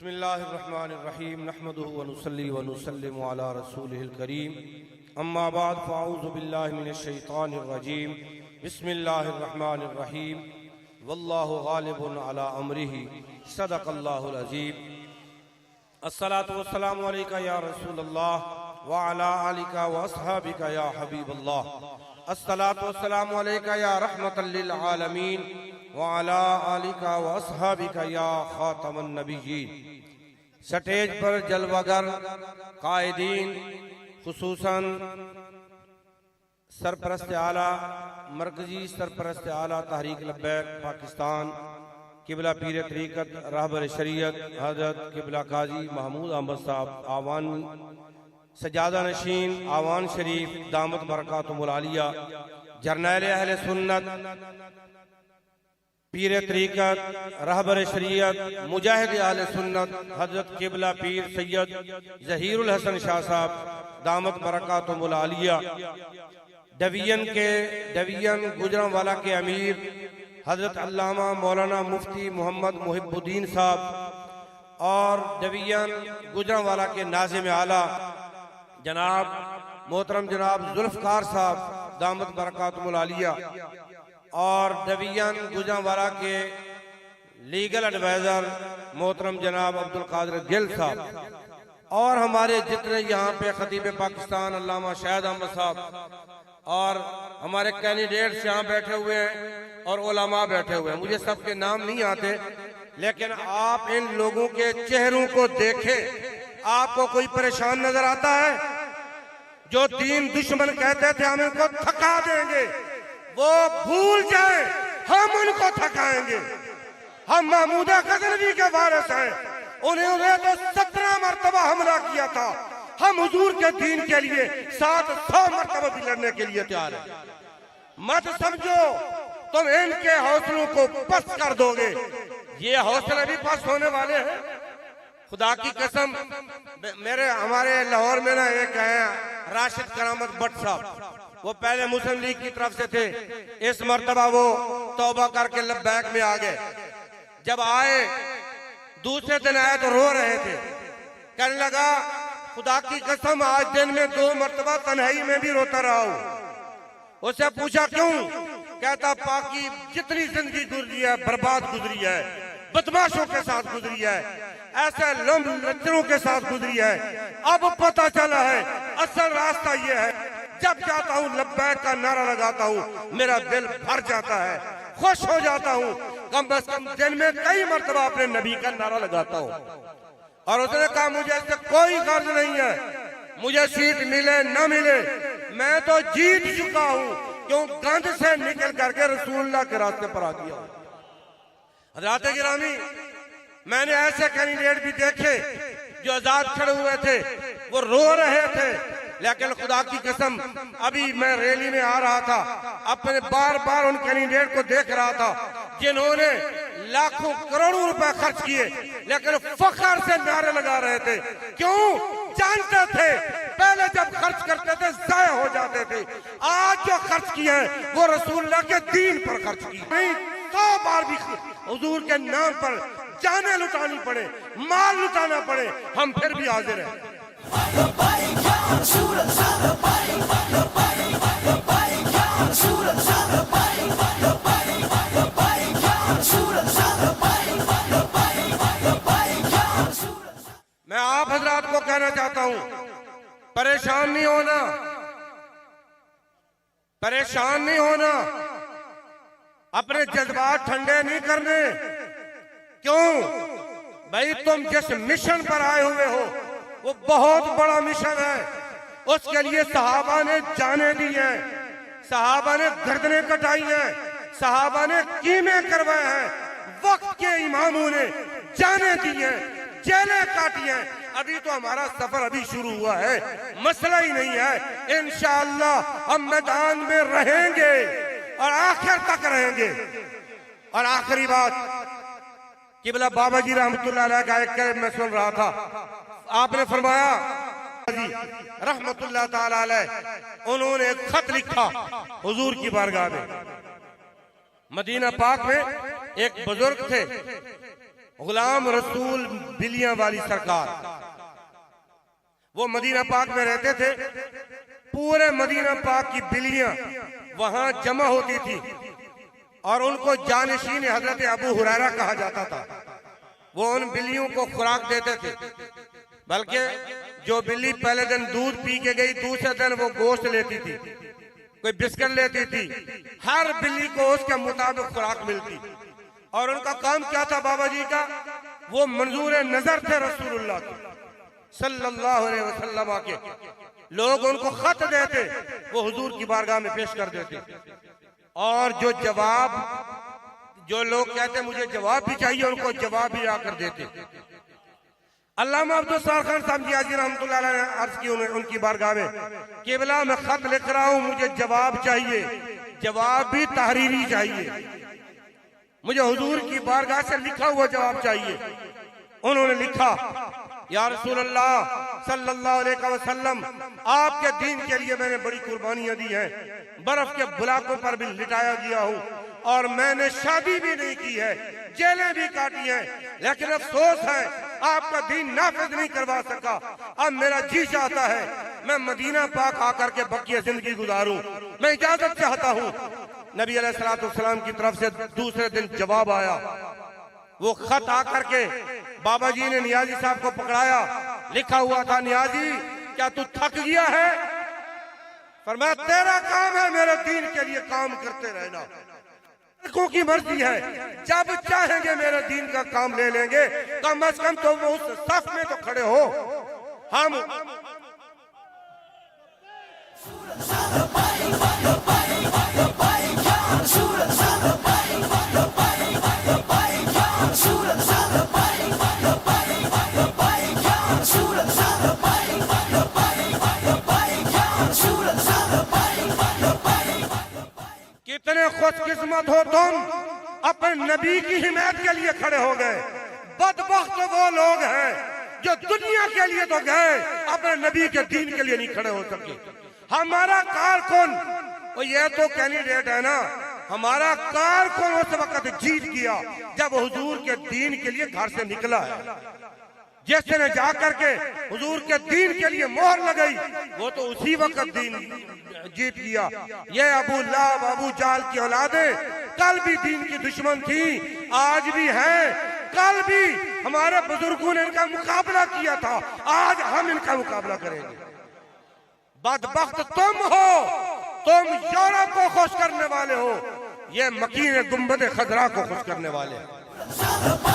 بسم اللہ الرحمن الرحیم نحمدہ ونصلی ونسلم علی رسولہ الکریم اما بعد فاعوذ باللہ من الشیطان الرجیم بسم اللہ الرحمن الرحیم واللہ غالب علی امرہ صدق اللہ العظیم الصلاة والسلام علیکہ یا رسول اللہ وعلی آلکہ واصحابکہ یا حبیب اللہ الصلاة والسلام علیکہ یا رحمت للعالمین وعلی آلکہ واصحابکہ یا خاتم النبیین۔ سٹیج پر جلوگر قائدین خصوصاً سرپرست اعلیٰ مرکزی سرپرست اعلیٰ تحریک لبیک پاکستان قبلہ پیر طریقت رہبر شریعت حضرت قبلہ قاضی محمود احمد صاحب آوان سجادہ نشین آوان شریف دامت برکاتہم العالیہ جرنیل اہل سنت پیر طریقت رہبر شریعت مجاہد اہل سنت حضرت قبلہ پیر سید ظہیر الحسن شاہ صاحب دامت برکاتہم العالیہ ڈویژن گجرانوالہ کے امیر حضرت علامہ مولانا مفتی محمد محب الدین صاحب اور ڈویژن گجرانوالہ کے ناظم اعلیٰ جناب محترم جناب ذوالفقار صاحب دامت برکاتہم العالیہ اور ڈویژن گجرانوالہ کے لیگل ایڈوائزر محترم جناب عبدالقادر گل صاحب اور ہمارے جتنے یہاں پہ خطیب پاکستان علامہ شاہد احمد صاحب اور ہمارے کینڈیڈیٹس یہاں بیٹھے ہوئے ہیں اور علماء بیٹھے ہوئے ہیں۔ مجھے سب کے نام نہیں آتے لیکن آپ ان لوگوں کے چہروں کو دیکھیں، آپ کو کوئی پریشان نظر آتا ہے؟ جو دین دشمن کہتے تھے ہم ان کو تھکا دیں گے، وہ بھول جائیں، ہم ان کو تھکائیں گے۔ ہم محمود غزنوی کے وارث ہیں، انہیں تو 17 مرتبہ حملہ کیا تھا، ہم حضور کے دین کے لیے 700 مرتبہ بھی لڑنے کے لیے تیار ہیں۔ مت سمجھو تم ان کے حوصلوں کو پس کر دو گے، یہ حوصلے بھی پس ہونے والے ہیں۔ خدا کی قسم ہمارے لاہور میں نا ایک ہے راشد کرامت بٹ صاحب، وہ پہلے مسلم لیگ کی طرف سے تھے، اس مرتبہ وہ توبہ کر کے لبیک میں آگئے۔ جب آئے دوسرے دن آئے تو رو رہے تھے، کہنے لگا خدا کی قسم آج دن میں 2 مرتبہ تنہائی میں بھی روتا رہا ہوں۔ اس سے پوچھا کیوں؟ کہتا پاکی جتنی زندگی گزری ہے برباد گزری ہے، بدماشوں کے ساتھ گزری ہے، ایسے لچروں کے ساتھ گزری ہے، اب پتہ چلا ہے اصل راستہ یہ ہے، جب جاتا ہوں لبیک کا نعرہ لگاتا ہوں میرا دل بھر جاتا ہے، خوش ہو جاتا ہوں، کم از کم دن میں کئی مرتبہ اپنے نبی کا نعرہ لگاتا ہوں۔ اور اس نے کہا مجھے اس سے کوئی غرض نہیں ہے، مجھے سیٹ ملے نہ ملے، میں تو جیت چکا ہوں، کیوں گند سے نکل کر کے رسول اللہ کے راستے پر آ گیا۔ حضرات گرامی، میں نے ایسے کینڈیڈیٹ بھی دیکھے جو آزاد کھڑے ہوئے تھے، وہ رو رہے تھے، لیکن خدا کی قسم ابھی میں ریلی میں آ رہا تھا، اپنے بار بار ان کینڈیڈیٹ کو دیکھ رہا تھا جنہوں نے لاکھوں کروڑوں روپے خرچ کیے لیکن فخر سے نعرے لگا رہے تھے۔ کیوں؟ جانتے تھے پہلے جب خرچ کرتے تھے ضائع ہو جاتے تھے، آج جو خرچ کیے ہیں وہ رسول اللہ کے دین پر خرچ کیے، نہیں 100 بار بھی حضور کے نام پر جانیں لٹانی پڑے، مال لٹانا پڑے، ہم پھر بھی حاضر ہیں۔ میں آپ حضرات کو کہنا چاہتا ہوں پریشان نہیں ہونا، پریشان نہیں ہونا، اپنے جذبات ٹھنڈے نہیں کرنے۔ کیوں؟ بھائی تم جس مشن پر آئے ہوئے ہو وہ بہت بڑا مشن ہے، اس کے لیے صحابہ نے جانیں دی ہیں، صحابہ نے گردنیں کٹائی ہیں، صحابہ نے قیمیں کروائے ہیں، وقت کے اماموں نے جانیں دی ہیں، جیلیں کاٹی ہیں۔ ابھی تو ہمارا سفر ابھی شروع ہوا ہے، مسئلہ ہی نہیں ہے، انشاءاللہ ہم میدان میں رہیں گے اور آخر تک رہیں گے۔ اور آخری بات، قبلہ بابا جی رحمت اللہ علیہ کا ایک کلام میں سن رہا تھا، آپ نے فرمایا رحمت اللہ تعالی علیہ، انہوں نے ایک خط لکھا حضور کی بارگاہ میں، مدینہ پاک میں ایک بزرگ تھے، غلام رسول بلیاں والی سرکار، وہ مدینہ پاک میں رہتے تھے. پورے مدینہ پاک کی بلیاں وہاں جمع ہوتی تھی اور ان کو جانشین حضرت ابو ہریرہ کہا جاتا تھا. وہ ان بلیوں کو خوراک دیتے تھے، بلکہ جو بلی پہلے دن دودھ پی کے گئی دوسرے دن وہ گوشت لیتی تھی، کوئی بسکٹ لیتی تھی. ہر بلی کو اس کے مطابق خوراک ملتی. اور ان کا کام کیا تھا بابا جی کا؟ وہ منظور نظر تھے رسول اللہ کے صلی اللہ علیہ وسلم کے. لوگ ان کو خط دیتے، وہ حضور کی بارگاہ میں پیش کر دیتے. اور جو لوگ کہتے مجھے جواب بھی چاہیے، ان کو جواب بھی آ کر دیتے. علامہ عبدالستار خان صاحب جی آجی رحمت اللہ علیہ نے عرض کی ان کی بارگاہ میں، قبلہ میں خط لکھ رہا ہوں، مجھے جواب چاہیے، جواب بھی تحریری چاہیے، مجھے حضور کی بارگاہ سے لکھا ہوا جواب چاہیے. انہوں نے لکھا، یا رسول اللہ صلی اللہ علیہ وسلم، آپ کے دین کے لیے میں نے بڑی قربانیاں دی ہیں، برف کے بلاکوں پر بھی لٹایا گیا ہوں، اور میں نے شادی بھی نہیں کی ہے، جیلیں بھی کاٹی ہیں، لیکن افسوس ہے آپ کا دین نافذ نہیں کروا سکا. اب میرا جی چاہتا ہے میں مدینہ پاک آ کر کے بقیہ زندگی گزاروں، میں اجازت چاہتا ہوں. نبی علیہ السلام کی طرف سے دوسرے دن جواب آیا. وہ خط آ کر کے بابا جی نے نیازی صاحب کو پکڑایا. لکھا ہوا تھا، نیازی کیا تو تھک گیا ہے؟ فرمایا تیرا کام ہے میرے دین کے لیے کام کرتے رہنا، لڑکوں کی مرضی ہے، جب چاہیں گے میرے دین کا کام لے لیں گے، کم از کم تو وہ اس صف میں تو کھڑے ہو. ہم کتنے خوش قسمت ہو تم، اپنے نبی کی حمایت کے لیے کھڑے ہو گئے. بدبخت وہ لوگ ہیں جو دنیا کے لیے تو گئے، اپنے نبی کے دین کے لیے نہیں کھڑے ہو سکے. ہمارا کارکن، یہ تو کینڈیڈیٹ ہے نا، ہمارا کارکن اس وقت جیت گیا جب حضور کے دین کے لیے گھر سے نکلا ہے. جس نے جا کر کے حضور کے دین کے لیے مہر لگائی، وہ تو اسی وقت دین جیت گیا. یہ ابو لہب ابو جہل کی اولادیں کل بھی دین کی دشمن تھی، آج بھی ہیں، کل بھی ہمارے بزرگوں نے ان کا مقابلہ کیا تھا، آج ہم ان کا مقابلہ کریں گے. بدبخت تم ہو، تم یورپ کو خوش کرنے والے ہو، یہ مکین گنبد خضرا کو خوش کرنے والے ہیں.